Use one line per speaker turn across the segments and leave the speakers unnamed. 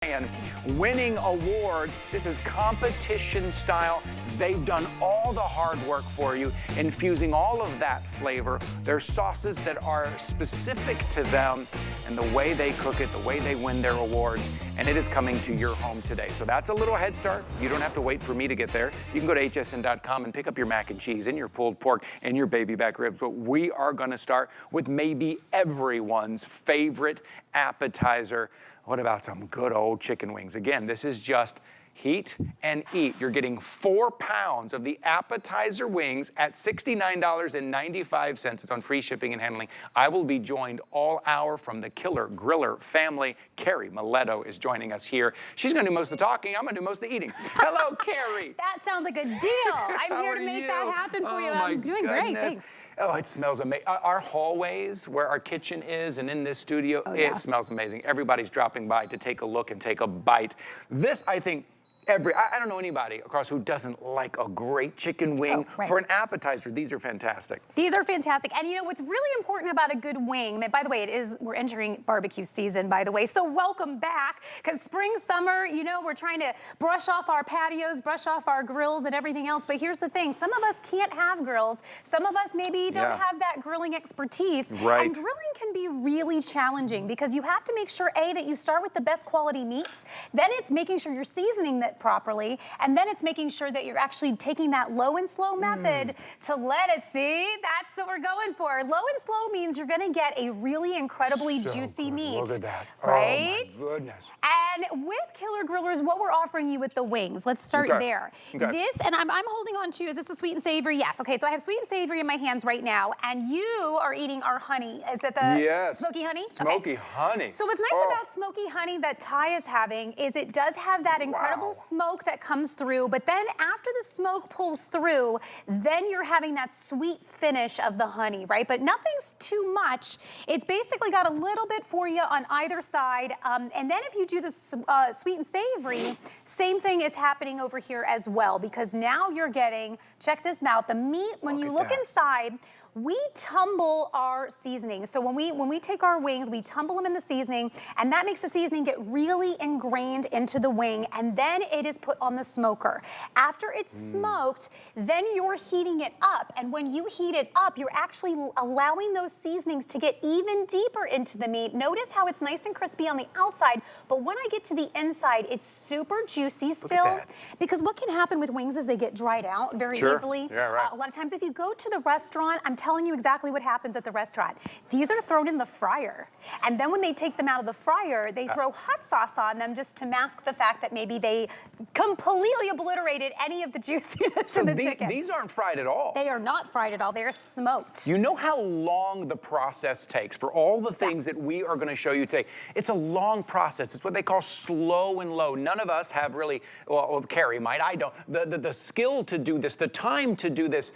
and winning awards. This is competition style. They've done all the hard work for you, infusing all of that flavor. There's sauces that are specific to them and the way they cook it, the way they win their awards, and it is coming to your home today. So that's a little head start. You don't have to wait for me to get there. You can go to hsn.com and pick up your mac and cheese and your pulled pork and your baby back ribs. But we are gonna start with maybe everyone's favorite appetizer. What about some good old chicken wings? Again, this is just heat and eat. You're getting 4 pounds of the appetizer wings at $69.95. It's on free shipping and handling. I will be joined all hour from the Killer Griller family. Carrie Miletto is joining us here. She's gonna do most of the talking. I'm gonna do most of the eating. Hello, Carrie.
That sounds like a deal. I'm here to make that happen for you. I'm doing great, thanks.
Oh, it smells amazing. Our hallways, where our kitchen is, and in this studio, it smells amazing. Everybody's dropping by to take a look and take a bite. This, I think, I don't know anybody across who doesn't like a great chicken wing for an appetizer. These are fantastic.
These are fantastic. And you know what's really important about a good wing, by the way, we're entering barbecue season, by the way, so welcome back, because spring, summer, you know, we're trying to brush off our patios, brush off our grills and everything else, but here's the thing, some of us can't have grills, some of us maybe don't have that grilling expertise, and grilling can be really challenging because you have to make sure, A, that you start with the best quality meats, then it's making sure you're seasoning that properly, and then it's making sure that you're actually taking that low and slow method to let it, see, that's what we're going for. Low and slow means you're gonna get a really incredibly juicy meat.
Look at that.
Right?
Oh my goodness.
And with Killer Grillers, what we're offering you with the wings, let's start there. This, and I'm holding on to, is this the sweet and savory? Yes, okay, so I have sweet and savory in my hands right now, and you are eating our honey. Is it the smoky honey?
Smoky honey.
So what's nice about smoky honey that Ty is having is it does have that incredible smoke that comes through, but then after the smoke pulls through, then you're having that sweet finish of the honey, right? But nothing's too much. It's basically got a little bit for you on either side. And then if you do the sweet and savory, same thing is happening over here as well, because now you're getting, check this out, the meat, when you look inside, we tumble our seasoning. So when we take our wings, we tumble them in the seasoning, and that makes the seasoning get really ingrained into the wing, and then it is put on the smoker. After it's smoked, then you're heating it up, and when you heat it up, you're actually allowing those seasonings to get even deeper into the meat. Notice how it's nice and crispy on the outside, but when I get to the inside, it's super juicy still, because what can happen with wings is they get dried out very easily. A lot of times if you go to the restaurant, I'm telling you exactly what happens at the restaurant. These are thrown in the fryer. And then when they take them out of the fryer, they throw hot sauce on them just to mask the fact that maybe they completely obliterated any of the juiciness in the chicken.
These aren't fried at all.
They are not fried at all. They are smoked.
You know how long the process takes for all the things that we are going to show you today? It's a long process. It's what they call slow and low. None of us have really, well, Carrie might, I don't, the skill to do this, the time to do this.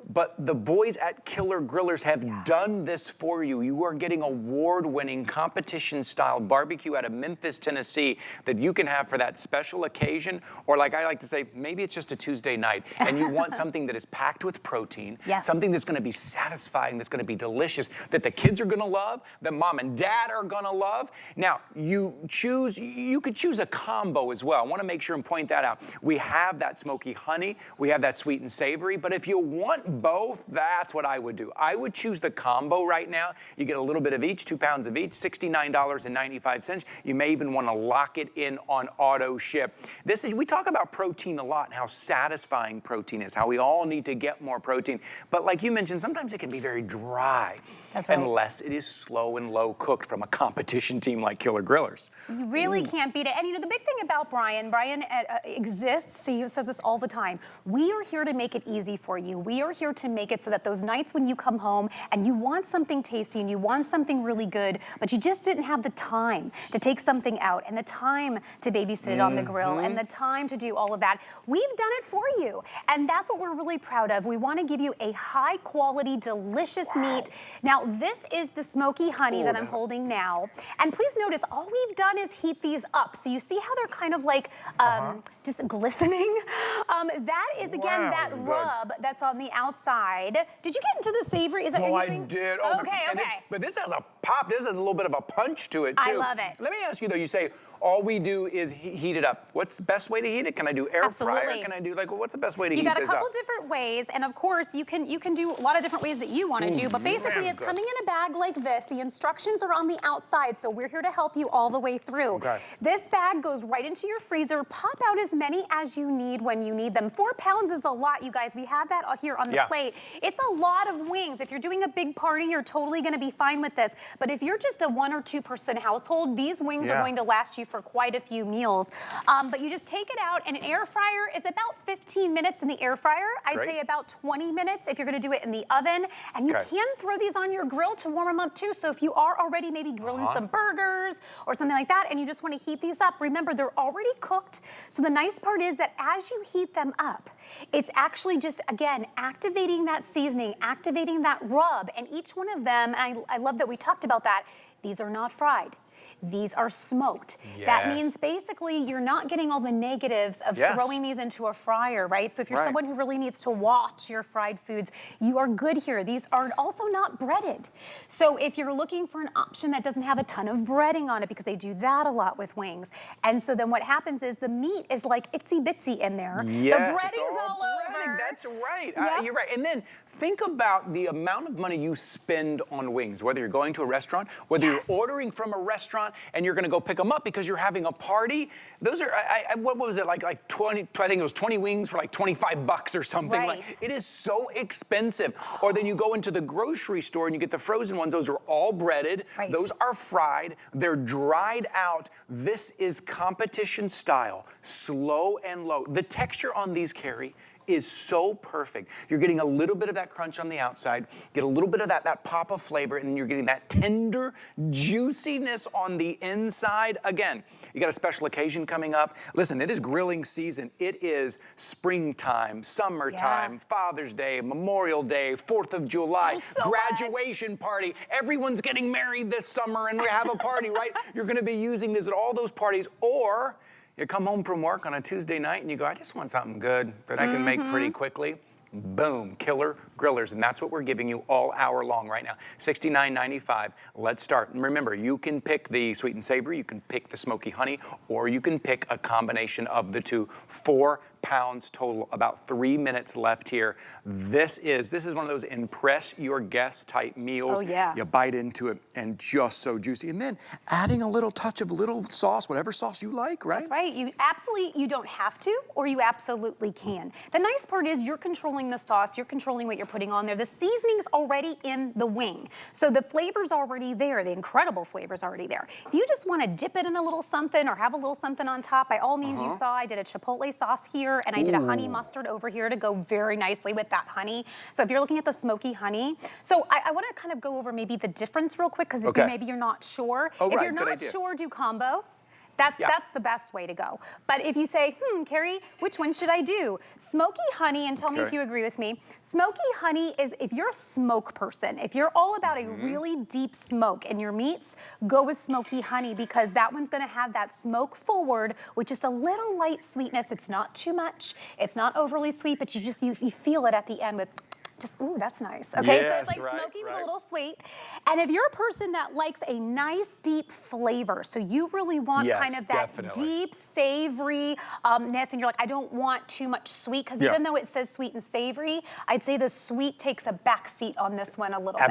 But the boys at Killer Grillers have done this for you. You are getting award-winning competition-style barbecue out of Memphis, Tennessee that you can have for that special occasion, or like I like to say, maybe it's just a Tuesday night and you want something that is packed with protein, something that's gonna be satisfying, that's gonna be delicious, that the kids are gonna love, that mom and dad are gonna love. Now, you could choose a combo as well. I wanna make sure and point that out. We have that smoky honey, we have that sweet and savory, but if you want both, that's what I would do. I would choose the combo right now. You get a little bit of each, 2 pounds of each, $69.95. You may even want to lock it in on auto ship. We talk about protein a lot and how satisfying protein is, how we all need to get more protein. But like you mentioned, sometimes it can be very dry.
That's right.
Unless it is slow and low cooked from a competition team like Killer Grillers.
You really can't beat it. And you know, the big thing about Brian exists, he says this all the time, we are here to make it easy for you. We are here to make it so that those nights when you come home and you want something tasty and you want something really good, but you just didn't have the time to take something out and the time to babysit it on the grill and the time to do all of that, we've done it for you. And that's what we're really proud of. We want to give you a high quality, delicious meat. Now, this is the smoky honey that I'm holding now. And please notice, all we've done is heat these up. So you see how they're kind of like just glistening? That is, again, that rub that's on the outside. Did you get into the savory? Is that what you're doing?
I did.
Okay, okay.
But this has a pop. This has a little bit of a punch to it, too.
I love it.
Let me ask you, though, you say, all we do is heat it up. What's the best way to heat it? Can I do air fryer? Can I do, like, what's the best way to heat this up?
You got a couple different ways, and of course, you can do a lot of different ways that you want to do, but basically it's coming in a bag like this. The instructions are on the outside, so we're here to help you all the way through.
Okay.
This bag goes right into your freezer. Pop out as many as you need when you need them. 4 pounds is a lot, you guys. We have that here on the plate. It's a lot of wings. If you're doing a big party, you're totally going to be fine with this. But if you're just a 1 or 2 person household, these wings are going to last you for quite a few meals. But you just take it out, and an air fryer is about 15 minutes in the air fryer. I'd say about 20 minutes if you're going to do it in the oven. And you can throw these on your grill to warm them up too. So if you are already maybe grilling some burgers or something like that, and you just want to heat these up, remember they're already cooked. So the nice part is that as you heat them up, it's actually just, again, activating that seasoning, activating that rub. And each one of them, and I love that we talked about that, these are not fried. These are smoked. That means basically you're not getting all the negatives of throwing these into a fryer, right? So if you're someone who really needs to watch your fried foods, you are good here. These are also not breaded. So if you're looking for an option that doesn't have a ton of breading on it, because they do that a lot with wings, and so then what happens is the meat is like itsy bitsy in there. The breading's all over.
That's right. You're right. And then think about the amount of money you spend on wings, whether you're going to a restaurant, whether you're ordering from a restaurant, and you're going to go pick them up because you're having a party. Those are, what was it, like 20, I think it was 20 wings for like 25 bucks or something. Like, it is so expensive. Or then you go into the grocery store and you get the frozen ones. Those are all breaded. Those are fried. They're dried out. This is competition style, slow and low. The texture on these, Carrie, is so perfect. You're getting a little bit of that crunch on the outside, get a little bit of that pop of flavor, and then you're getting that tender juiciness on the inside. Again, you got a special occasion coming up. Listen, it is grilling season. It is springtime, summertime, Father's Day, Memorial Day, 4th of July, graduation party. Everyone's getting married this summer and we have a party, right? You're gonna be using this at all those parties, or you come home from work on a Tuesday night and you go, I just want something good that I can make pretty quickly. Boom, killer grillers. And that's what we're giving you all hour long right now. $69.95. Let's start. And remember, you can pick the sweet and savory, you can pick the smoky honey, or you can pick a combination of the two. 4 pounds total, about 3 minutes left here. This is one of those impress your guests type meals. You bite into it and just so juicy. And then adding a little touch of little sauce, whatever sauce you like, right?
That's right. You don't have to, or you absolutely can. The nice part is you're controlling the sauce, you're controlling what you're putting on there. The seasoning's already in the wing. So the flavor's already there, the incredible flavor's already there. If you just want to dip it in a little something or have a little something on top, by all means, you saw I did a chipotle sauce here, and I did a honey mustard over here to go very nicely with that honey. So if you're looking at the smoky honey, so I want to kind of go over maybe the difference real quick, because maybe you're not sure. If you're not sure, do combo. That's the best way to go. But if you say, Carrie, which one should I do? Smoky honey, and tell me if you agree with me. Smoky honey is, if you're a smoke person, if you're all about a really deep smoke in your meats, go with smoky honey, because that one's gonna have that smoke forward with just a little light sweetness. It's not too much, it's not overly sweet, but you feel it at the end with just, ooh, that's nice. Okay, so it's like smoky with a little sweet. And if you're a person that likes a nice deep flavor, so you really want kind of that deep savory-ness, and you're like, I don't want too much sweet, because even though it says sweet and savory, I'd say the sweet takes a back seat on this one a little bit.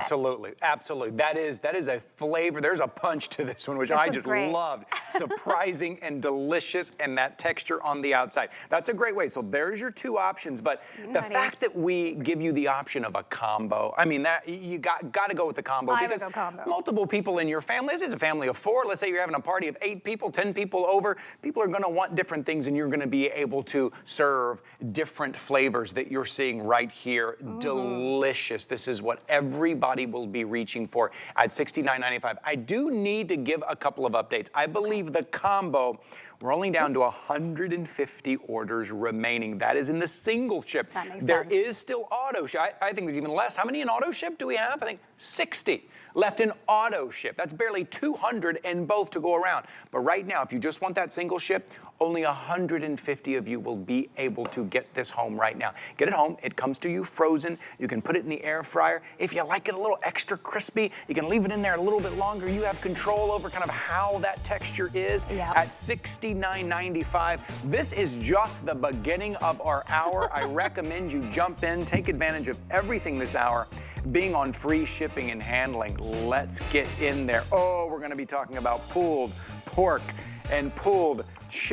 Absolutely. That is a flavor. There's a punch to this one, which I just loved. Surprising and delicious, and that texture on the outside. That's a great way. So there's your two options, but the fact that we give you the option of a combo. I mean, that you got to go with the combo, because multiple people in your family. This is a family of 4. Let's say you're having a party of 8 people, 10 people over. People are going to want different things, and you're going to be able to serve different flavors that you're seeing right here. Delicious. This is what everybody will be reaching for at $69.95. I do need to give a couple of updates. I believe the combo, we're only down to 150 orders remaining. That is in the single ship. That makes sense. There is still auto ship. I think there's even less. How many in auto ship do we have? I think 60. left in auto ship. That's barely 200 and both to go around. But right now, if you just want that single ship, only 150 of you will be able to get this home right now. Get it home. It comes to you frozen. You can put it in the air fryer. If you like it a little extra crispy, you can leave it in there a little bit longer. You have control over kind of how that texture is at $69.95. This is just the beginning of our hour. I recommend you jump in, take advantage of everything this hour being on free shipping and handling. Let's get in there. Oh, we're going to be talking about pulled pork and pulled chicken.